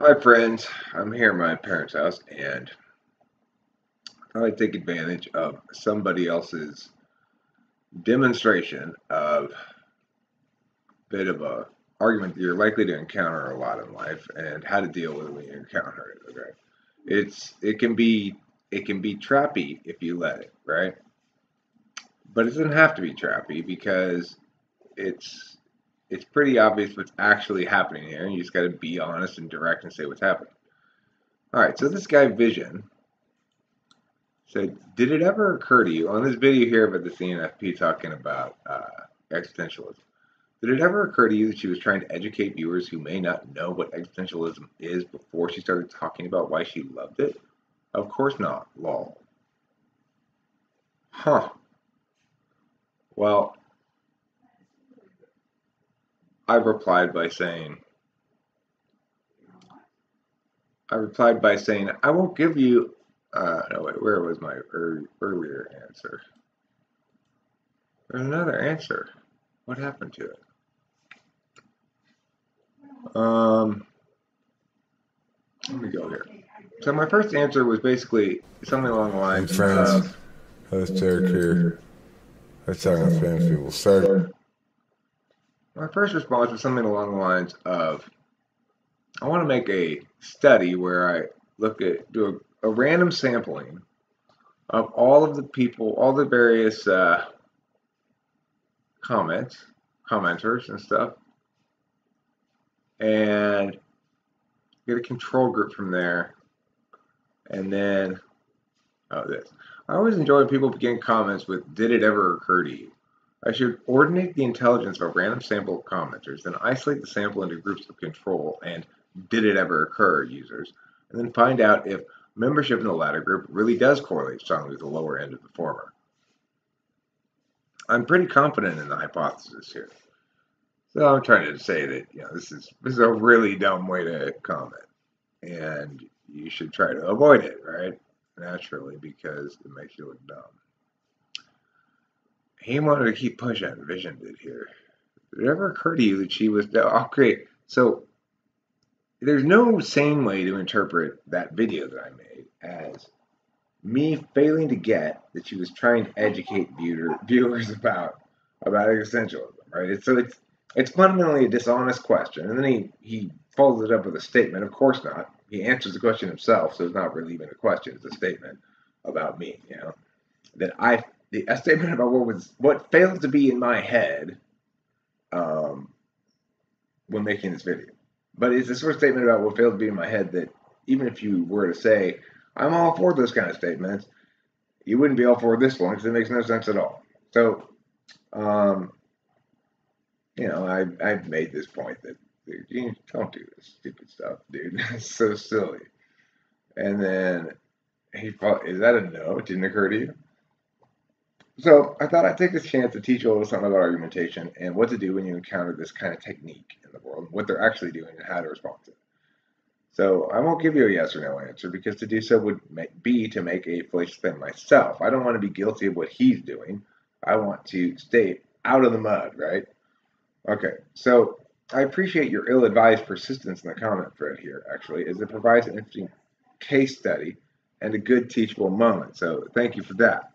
Hi friends, I'm here at my parents' house and I thought I'd take advantage of somebody else's demonstration of a bit of a argument that you're likely to encounter a lot in life and how to deal with it when you encounter it. Okay, it can be trappy if you let it, right? But it doesn't have to be trappy because it's it's pretty obvious what's actually happening here, and you just got to be honest and direct and say what's happening. All right, so this guy Vision. So, did it ever occur to you on this video here about the CNFP talking about existentialism? Did it ever occur to you that she was trying to educate viewers who may not know what existentialism is before she started talking about why she loved it? Of course not. Lol. Huh. Well, I replied by saying, I won't give you. No, wait, where was my earlier answer? There's another answer. What happened to it? Let me go here. So my first answer was basically something along the Hey lines friends, of host Derek here. Let's talk with famous people. Start. my first response was something along the lines of I want to make a study where I do a random sampling of all of the people, all the various commenters and stuff, and get a control group from there, and then this. I always enjoy when people begin comments with "Did it ever occur to you?" I should ordinate the intelligence of a random sample of commenters, then isolate the sample into groups of control and "Did it ever occur?" users, and then find out if membership in the latter group really does correlate strongly with the lower end of the former. I'm pretty confident in the hypothesis here. So I'm trying to say that this is a really dumb way to comment, and you should try to avoid it, right? Naturally, because it makes you look dumb. He wanted to keep pushing. Vision did here. Did it ever occur to you that she was? Oh, great. So there's no sane way to interpret that video that I made as me failing to get that she was trying to educate viewers about existentialism, right? It's fundamentally a dishonest question, and then he follows it up with a statement. Of course not. He answers the question himself, so it's not really even a question; it's a statement about me. That a statement about what failed to be in my head when making this video. But it's a sort of statement about what failed to be in my head that even if you were to say, I'm all for those kind of statements, you wouldn't be all for this one because it makes no sense at all. So, I've made this point that you don't do this stupid stuff, dude. It's so silly. And then he thought, is that a no? It didn't occur to you? So I thought I'd take this chance to teach you a little something about argumentation and what to do when you encounter this kind of technique in the world, what they're actually doing and how to respond to it. So I won't give you a yes or no answer because to do so would be to make a fallacious claim myself. I don't want to be guilty of what he's doing. I want to stay out of the mud, right? Okay, so I appreciate your ill-advised persistence in the comment thread here, actually, as it provides an interesting case study and a good teachable moment. So thank you for that.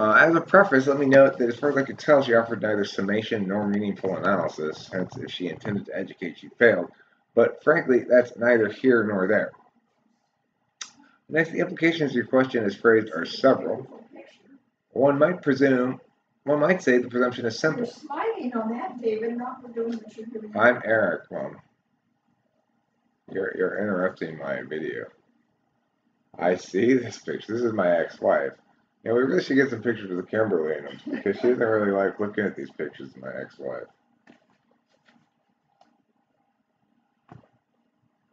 As a preface, let me note that as far as I could tell, she offered neither summation nor meaningful analysis, hence if she intended to educate, she failed. But frankly, that's neither here nor there. Next, the implications of your question as phrased are several. One might say the presumption is simple. You're smiling on that, David, not for doing what you're doing. I'm Eric, Mom. You're interrupting my video. I see this picture. This is my ex-wife. We really should get some pictures of Kimberly in them because she doesn't really like looking at these pictures of my ex-wife.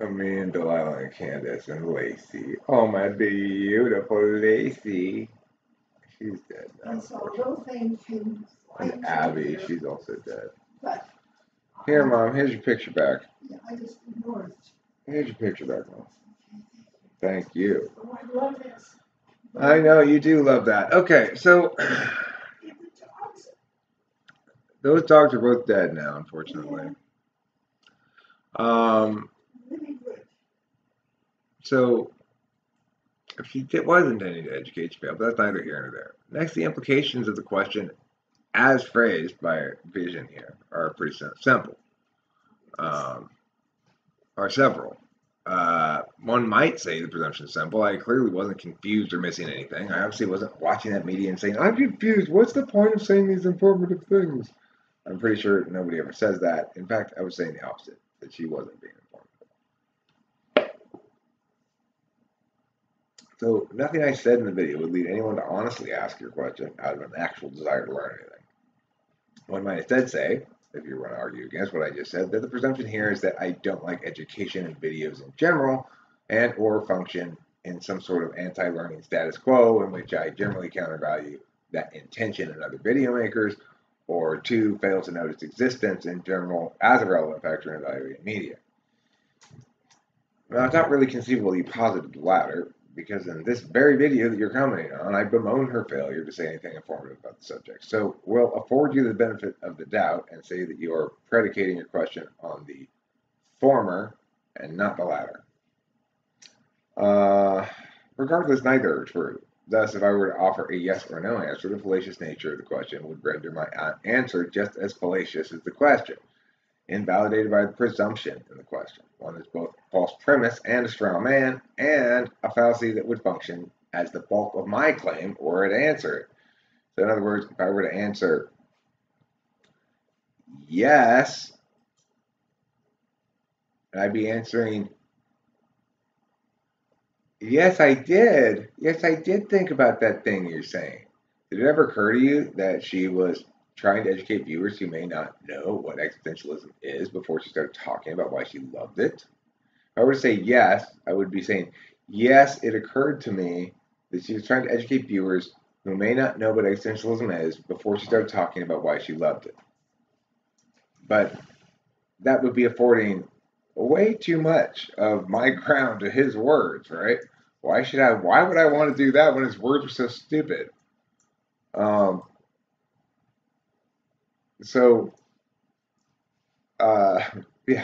Me and Delilah and Candace and Lacey. Oh, my beautiful Lacey. She's dead now. And so little things can. And Abby, she's also dead. But here, Mom, here's your picture back. Yeah, I just ignored it. Here's your picture back, Mom. Thank you. Oh, I love this. I know you do love that. Okay, so those dogs are both dead now, unfortunately. really good. So, if she was intending to educate, she failed, but that's neither here nor there. Next, the implications of the question, as phrased by Vision here, are pretty simple. Are several. One might say the presumption is simple. I clearly wasn't confused or missing anything. I obviously wasn't watching that media and saying, I'm confused. What's the point of saying these informative things? I'm pretty sure nobody ever says that. In fact, I was saying the opposite, that she wasn't being informative. So nothing I said in the video would lead anyone to honestly ask your question out of an actual desire to learn anything. One might instead say, if you want to argue against what I just said, that the presumption here is that I don't like education and videos in general, and or function in some sort of anti-learning status quo in which I generally countervalue that intention in other video makers, or two, fail to notice existence in general as a relevant factor in evaluating media. Now, it's not really conceivable that you posited the latter, because in this very video that you're commenting on, I bemoan her failure to say anything informative about the subject. So we'll afford you the benefit of the doubt and say that you are predicating your question on the former and not the latter. Regardless, neither are true. Thus, if I were to offer a yes or no answer, the fallacious nature of the question would render my answer just as fallacious as the question, invalidated by the presumption in the question. One is both a false premise and a straw man, and a fallacy that would function as the bulk of my claim were to answer it. So in other words, if I were to answer yes, I'd be answering, yes, I did. Yes, I did think about that thing you're saying. Did it ever occur to you that she was trying to educate viewers who may not know what existentialism is before she started talking about why she loved it? If I were to say yes, I would be saying, yes, it occurred to me that she was trying to educate viewers who may not know what existentialism is before she started talking about why she loved it. But that would be affording way too much of my ground to his words, right? Why would I want to do that when his words are so stupid? Yeah,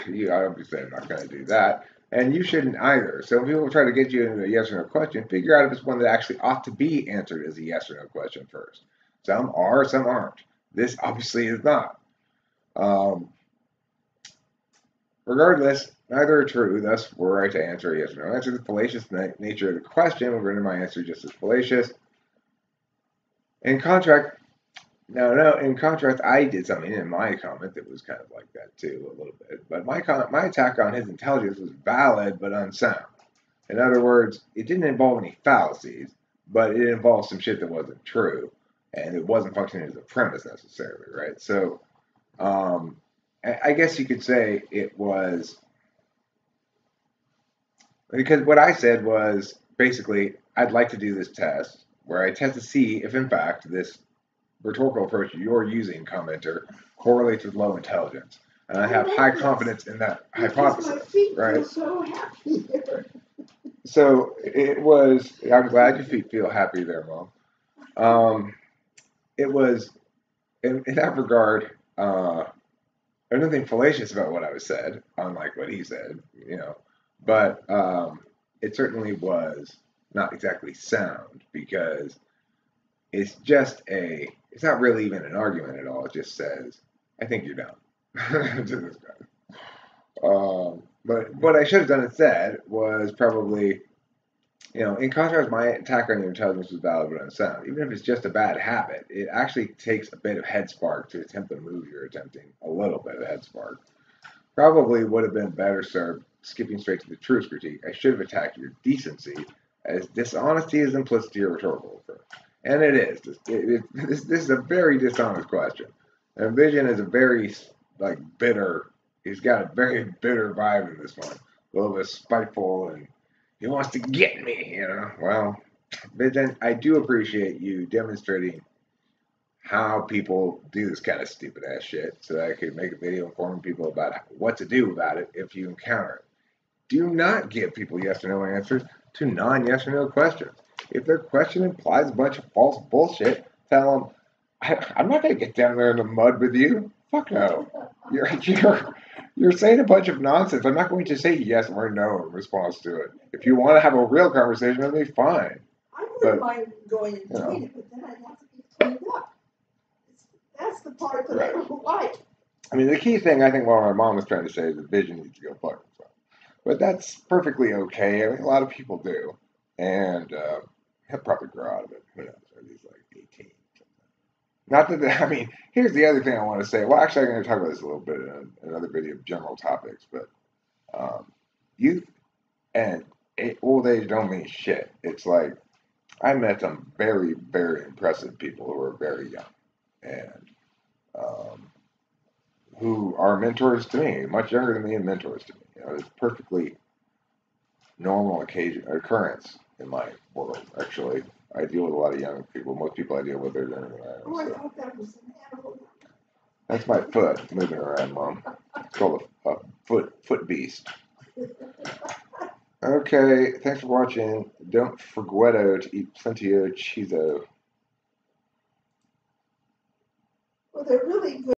you obviously are not going to do that, and you shouldn't either. So if people try to get you into a yes or no question, figure out if it's one that actually ought to be answered as a yes or no question first. Some are, some aren't. This obviously is not. Regardless, neither are true, thus were I to answer a yes or no answer. The fallacious nature of the question would render my answer just as fallacious. In contrast, I did something in my comment that was kind of like that too, a little bit. But my attack on his intelligence was valid but unsound. In other words, it didn't involve any fallacies, but it involved some shit that wasn't true, and it wasn't functioning as a premise necessarily, right? So, I guess you could say it was, because what I said was basically, I'd like to do this test where I test to see if in fact this rhetorical approach you're using, commenter, correlates with low intelligence. And I have high confidence in that hypothesis, My feet right? feel so happy there. So it was, I'm glad your feet feel happy there, Mom. It was, in that regard, there's nothing fallacious about what I was said, unlike what he said, but it certainly was not exactly sound, because it's not really even an argument at all. It just says, I think you're dumb to this guy. But what I should have done instead was probably, in contrast, my attack on your intelligence was valid but unsound. Even if it's just a bad habit, it actually takes a bit of head spark to attempt the move you're attempting. A little bit of head spark. Probably would have been better served skipping straight to the truth critique. I should have attacked your decency, as dishonesty is implicit to your rhetorical approach. And it is. This is a very dishonest question. And Vision is a very, bitter, he's got a very bitter vibe in this one. A little bit spiteful, and he wants to get me, Well, Vision, I do appreciate you demonstrating how people do this kind of stupid ass shit so that I could make a video informing people about what to do about it if you encounter it. Do not give people yes or no answers to non-yes or no questions. If their question implies a bunch of false bullshit, tell them, I'm not going to get down there in the mud with you. Fuck no. You're saying a bunch of nonsense. I'm not going to say yes or no in response to it. If you want to have a real conversation with me, fine. I wouldn't But, mind going and you know. doing it, but then I'd have to be cleaned up. That's the part that I Right. don't like. I mean, the key thing I think what my mom was trying to say is that Vision needs to go fuck himself. But that's perfectly okay. I mean, a lot of people do. And he'll probably grow out of it. Who knows? Or he's like 18. Not that, I mean, here's the other thing I want to say. Well, actually, I'm going to talk about this a little bit in another video of general topics. But youth and old age don't mean shit. It's like I met some very, very impressive people who are very young and who are mentors to me, much younger than me and mentors to me. You know, it's perfectly normal occurrence in my world, actually. I deal with a lot of young people. Most people I deal with are younger than I am. Oh, I So. thought that was an animal. That's my foot moving around, Mom. It's called a foot beast. Okay, thanks for watching. Don't forget to eat plenty of Cheezo. Well, they're really good.